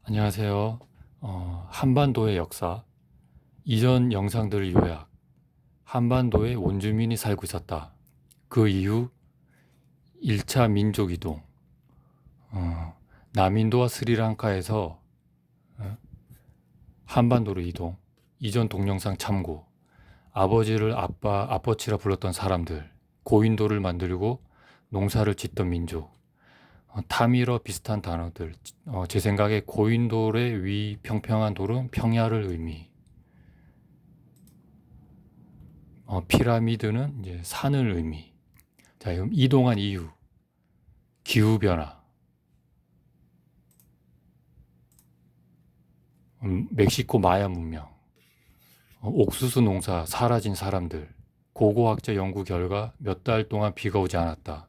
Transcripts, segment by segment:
안녕하세요. 한반도의 역사, 이전 영상들 요약, 한반도에 원주민이 살고 있었다. 그 이후 1차 민족 이동, 남인도와 스리랑카에서 한반도로 이동, 이전 동영상 참고, 아버지를 아버지라 불렀던 사람들, 고인돌을 만들고 농사를 짓던 민족, 타밀어 비슷한 단어들. 제 생각에 고인돌의 위 평평한 돌은 평야를 의미. 피라미드는 이제 산을 의미. 자, 그럼 이동한 이유. 기후 변화. 멕시코 마야 문명. 옥수수 농사 사라진 사람들. 고고학자 연구 결과 몇 달 동안 비가 오지 않았다.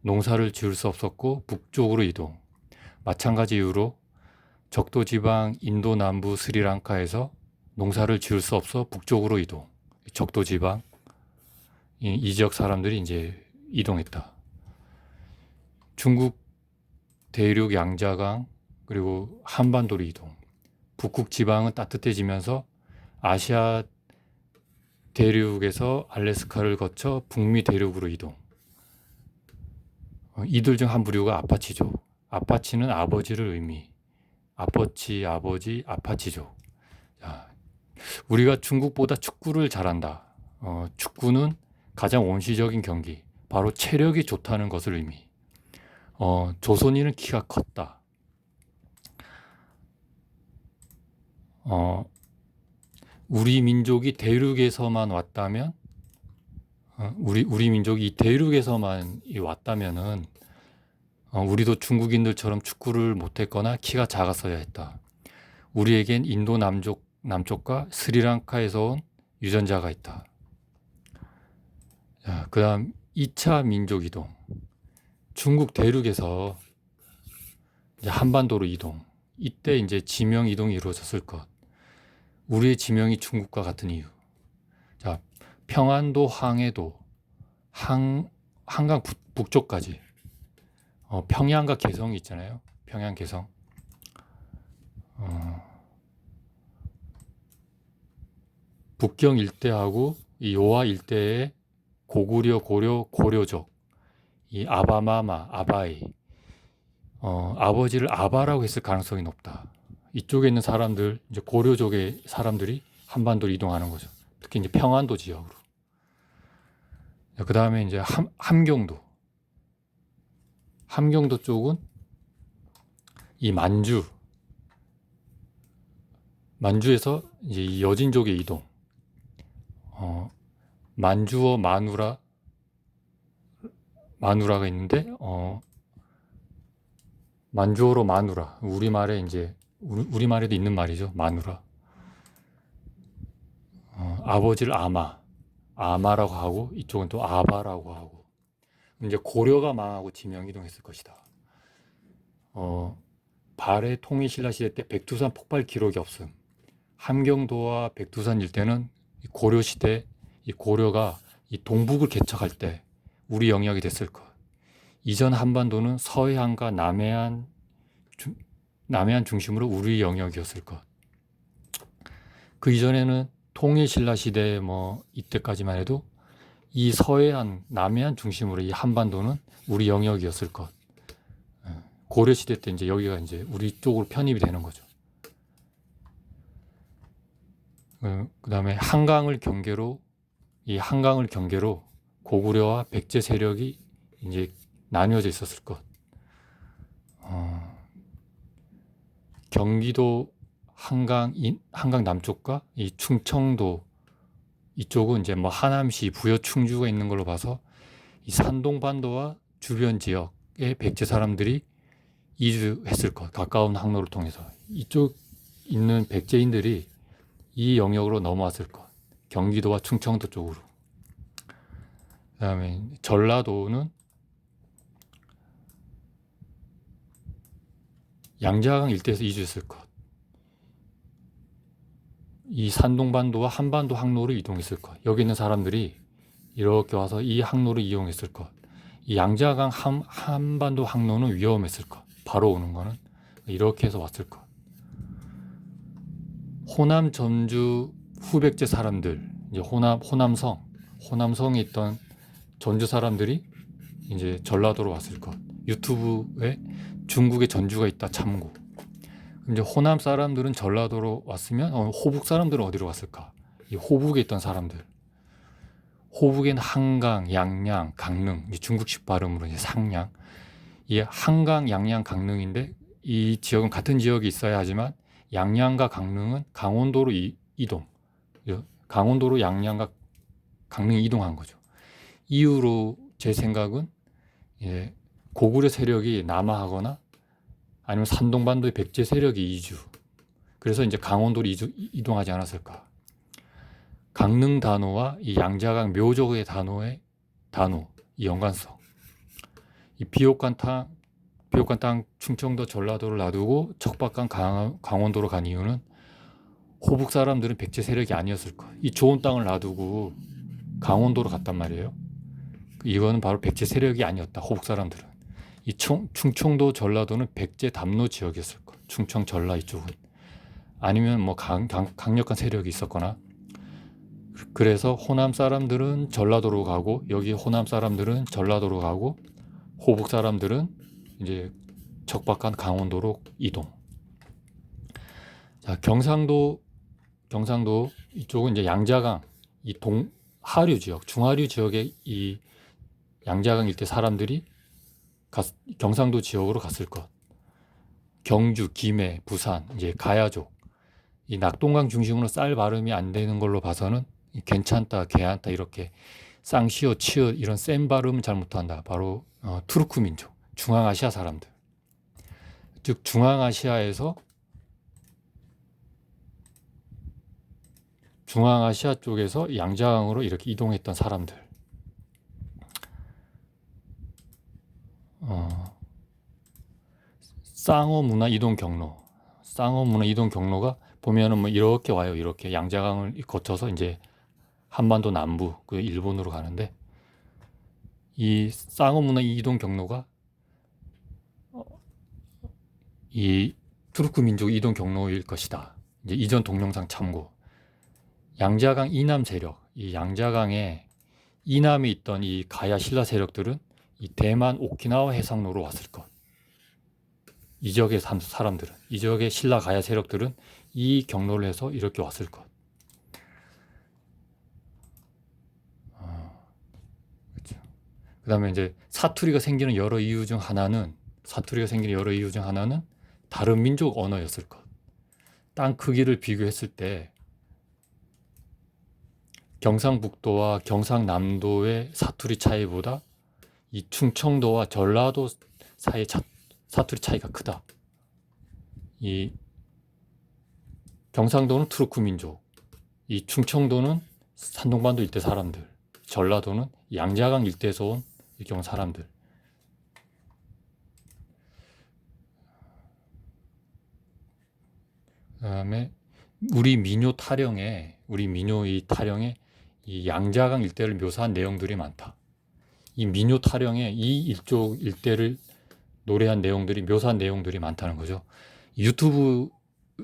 농사를 지을 수 없었고 북쪽으로 이동. 마찬가지 이유로 적도지방 인도 남부 스리랑카에서 농사를 지을 수 없어 북쪽으로 이동. 적도지방 이 지역 사람들이 이제 이동했다. 중국 대륙 양자강 그리고 한반도로 이동. 북극 지방은 따뜻해지면서 아시아 대륙에서 알래스카를 거쳐 북미 대륙으로 이동. 이들 중 한 부류가 아파치족. 아파치는 아버지를 의미. 아버지, 아파치족. 자, 우리가 중국보다 축구를 잘한다. 축구는 가장 원시적인 경기. 바로 체력이 좋다는 것을 의미. 조선인은 키가 컸다. 우리 민족이 대륙에서만 왔다면, 우리 민족이 이 대륙에서만 왔다면은, 우리도 중국인들처럼 축구를 못했거나 키가 작았어야 했다. 우리에겐 인도 남쪽과 스리랑카에서 온 유전자가 있다. 그 다음 2차 민족 이동. 중국 대륙에서 이제 한반도로 이동. 이때 이제 지명 이동이 이루어졌을 것. 우리의 지명이 중국과 같은 이유. 자, 평안도, 황해도, 한강 북쪽까지. 평양과 개성이 있잖아요. 평양, 개성. 북경 일대하고 이 요하 일대의 고구려, 고려족, 이 아바마마, 아바이, 아버지를 아바라고 했을 가능성이 높다. 이쪽에 있는 사람들, 이제 고려족의 사람들이 한반도로 이동하는 거죠. 특히 이제 평안도 지역으로. 그 다음에 이제 함경도. 함경도 쪽은 이 만주에서 이제 이 여진족의 이동. 만주어 마누라가 있는데, 만주어로 마누라. 우리말에도 있는 말이죠. 마누라. 아버지를 아마라고 하고, 이쪽은 또 아바라고 하고. 이제 고려가 망하고 지명 이동했을 것이다. 발해 통일신라 시대 때 백두산 폭발 기록이 없음. 함경도와 백두산 일대는 고려 시대 이 고려가 이 동북을 개척할 때 우리 영역이 됐을 것. 이전 한반도는 서해안과 남해안 중심으로 우리 영역이었을 것. 그 이전에는 통일신라 시대 이때까지만 해도 이 서해안, 남해안 중심으로 이 한반도는 우리 영역이었을 것. 고려 시대 때 이제 여기가 이제 우리 쪽으로 편입이 되는 거죠. 그 다음에 한강을 경계로 고구려와 백제 세력이 이제 나뉘어져 있었을 것. 경기도 한강 남쪽과 이 충청도 이쪽은 이제 하남시, 부여, 충주가 있는 걸로 봐서 이 산동반도와 주변 지역의 백제 사람들이 이주했을 것. 가까운 항로를 통해서 이쪽 있는 백제인들이 이 영역으로 넘어왔을 것. 경기도와 충청도 쪽으로. 그 다음에 전라도는 양자강 일대에서 이주했을 것. 이 산동반도와 한반도 항로로 이동했을 것. 여기 있는 사람들이 이렇게 와서 이 항로를 이용했을 것. 이 양자강 한반도 항로는 위험했을 것. 바로 오는 거는 이렇게 해서 왔을 것. 호남 전주 후백제 사람들, 이제 호남성에 있던 전주 사람들이 이제 전라도로 왔을 것. 유튜브에 중국에 전주가 있다 참고. 이제 호남 사람들은 전라도로 왔으면 호북 사람들은 어디로 왔을까? 이 호북에 있던 사람들. 호북엔 한강, 양양, 강릉, 중국식 발음으로 이제 상량. 이 한강, 양양, 강릉인데 이 지역은 같은 지역이 있어야 하지만 양양과 강릉은 강원도로 이동. 강원도로 양양과 강릉이 이동한 거죠. 이후로 제 생각은 고구려 세력이 남하하거나 아니면 산동반도의 백제 세력이 이주. 그래서 이제 강원도로 이동하지 않았을까. 강릉 단오와 이 양자강 묘족의 단오, 이 연관성. 이 비옥간 땅 충청도 전라도를 놔두고 척박한 강원도로 간 이유는 호북 사람들은 백제 세력이 아니었을 것. 이 좋은 땅을 놔두고 강원도로 갔단 말이에요. 이거는 바로 백제 세력이 아니었다. 호북 사람들은. 이 충청도 전라도는 백제 담로 지역이었을 것. 충청 전라 이쪽은. 아니면 뭐 강력한 세력이 있었거나. 그래서 호남 사람들은 전라도로 가고 여기 호남 사람들은 전라도로 가고 호북 사람들은 이제 척박한 강원도로 이동. 자, 경상도 이쪽은 이제 양자강 이 하류 지역, 중하류 지역의 이 양자강 일대 사람들이 경상도 지역으로 갔을 것. 경주, 김해, 부산, 이제 가야족. 이 낙동강 중심으로 쌀 발음이 안 되는 걸로 봐서는 괜찮다, 괜찮다 이렇게 쌍시오, 치읓 이런 센 발음은 잘 못한다. 바로 투르크 민족, 중앙아시아 사람들. 즉 중앙아시아 쪽에서 양자강으로 이렇게 이동했던 사람들. 쌍어 문화 이동 경로가 보면은 뭐 이렇게 와요. 이렇게 양자강을 거쳐서 이제 한반도 남부 그 일본으로 가는데 이 쌍어 문화 이동 경로가 이 투르크 민족 이동 경로일 것이다. 이제 이전 동영상 참고. 양자강 이남 세력, 이 양자강의 이남에 있던 이 가야 신라 세력들은 이 대만 오키나와 해상로로 왔을 것. 이 지역의 사람들은, 이 지역의 신라 가야 세력들은 이 경로를 해서 이렇게 왔을 것. 그렇죠. 그 다음에 이제 사투리가 생기는 여러 이유 중 하나는 다른 민족 언어였을 것. 땅 크기를 비교했을 때 경상북도와 경상남도의 사투리 차이보다 이 충청도와 전라도 사이의 사투리 차이가 크다. 이 경상도는 투르크 민족, 이 충청도는 산동반도 일대 사람들, 전라도는 양자강 일대에서 온 이렇게 온 사람들. 그다음에 우리 민요 이 타령에 이 양자강 일대를 묘사한 내용들이 많다. 이 민요 타령에 이 일대를 노래한 내용들이 묘사한 내용들이 많다는 거죠. 유튜브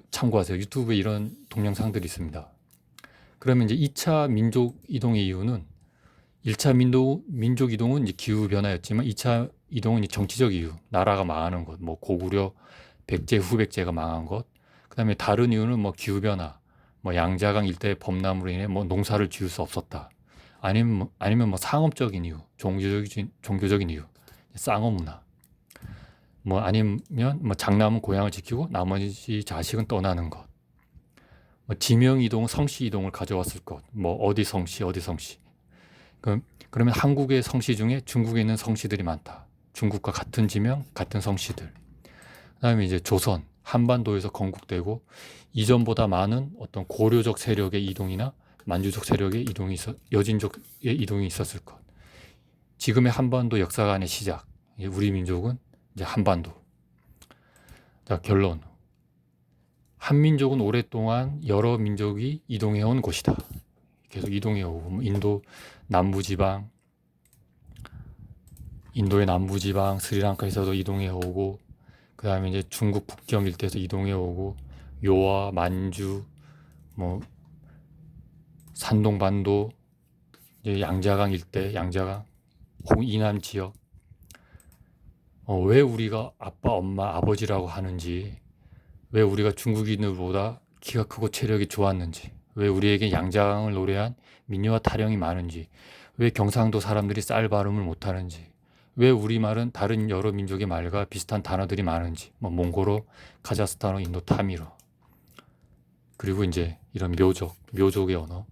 참고하세요. 유튜브에 이런 동영상들이 있습니다. 그러면 이제 2차 민족 이동의 이유는 1차 민족 이동은 이제 기후 변화였지만 2차 이동은 이제 정치적 이유, 나라가 망하는 것, 뭐 고구려, 백제, 후백제가 망한 것. 그다음에 다른 이유는 뭐 기후 변화, 뭐 양자강 일대의 범람으로 인해 뭐 농사를 지을 수 없었다. 아니면 뭐 상업적인 이유, 종교적인 이유, 쌍어 문화. 뭐 아니면 뭐 장남은 고향을 지키고 나머지 자식은 떠나는 것. 뭐 지명 이동, 성씨 이동을 가져왔을 것. 뭐 어디 성씨. 그러면 한국의 성씨 중에 중국에 있는 성씨들이 많다. 중국과 같은 지명, 같은 성씨들. 그다음에 이제 조선, 한반도에서 건국되고 이전보다 많은 어떤 고려적 세력의 이동이나 만주적 세력의 여진족의 이동이 있었을 것. 지금의 한반도 역사관의 시작. 우리 민족은 이제 한반도. 자, 결론. 한민족은 오랫동안 여러 민족이 이동해온 곳이다. 계속 이동해오고 인도 남부지방, 인도의 남부지방, 스리랑카에서도 이동해오고 그 다음에 이제 중국 북경 일대에서 이동해오고 요와 만주, 뭐 산동반도, 이제 양자강 일대, 양자강, 이남 지역, 왜 우리가 아빠, 엄마, 아버지라고 하는지, 왜 우리가 중국인들보다 키가 크고 체력이 좋았는지, 왜 우리에게 양자강을 노래한 민요와 타령이 많은지, 왜 경상도 사람들이 쌀 발음을 못하는지, 왜 우리말은 다른 여러 민족의 말과 비슷한 단어들이 많은지, 뭐 몽골어, 카자흐스탄어, 인도, 타밀어, 그리고 이제 이런 묘족의 언어,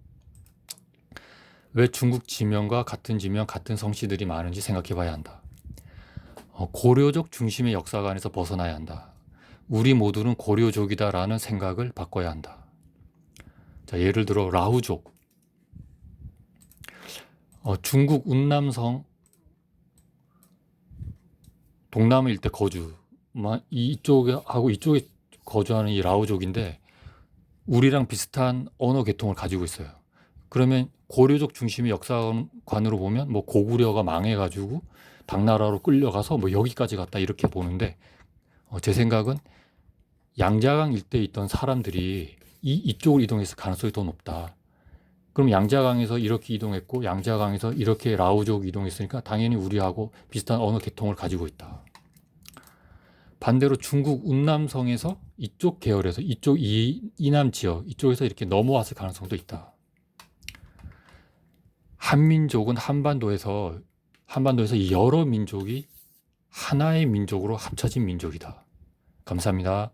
왜 중국 지명과 같은 지명, 같은 성씨들이 많은지 생각해 봐야 한다. 고려족 중심의 역사관에서 벗어나야 한다. 우리 모두는 고려족이다라는 생각을 바꿔야 한다. 자, 예를 들어 라후족. 중국 운남성 동남아 일대 거주, 이쪽하고 이쪽에 거주하는 이 라후족인데 우리랑 비슷한 언어 계통을 가지고 있어요. 그러면 고려족 중심의 역사관으로 보면 뭐 고구려가 망해가지고 당나라로 끌려가서 뭐 여기까지 갔다 이렇게 보는데, 제 생각은 양자강 일대에 있던 사람들이 이쪽으로 이동했을 가능성이 더 높다. 그럼 양자강에서 이렇게 이동했고 양자강에서 이렇게 라오족 이동했으니까 당연히 우리하고 비슷한 언어 계통을 가지고 있다. 반대로 중국 운남성에서 이쪽 계열에서 이쪽 이남 지역 이쪽에서 이렇게 넘어왔을 가능성도 있다. 한민족은 한반도에서 이 여러 민족이 하나의 민족으로 합쳐진 민족이다. 감사합니다.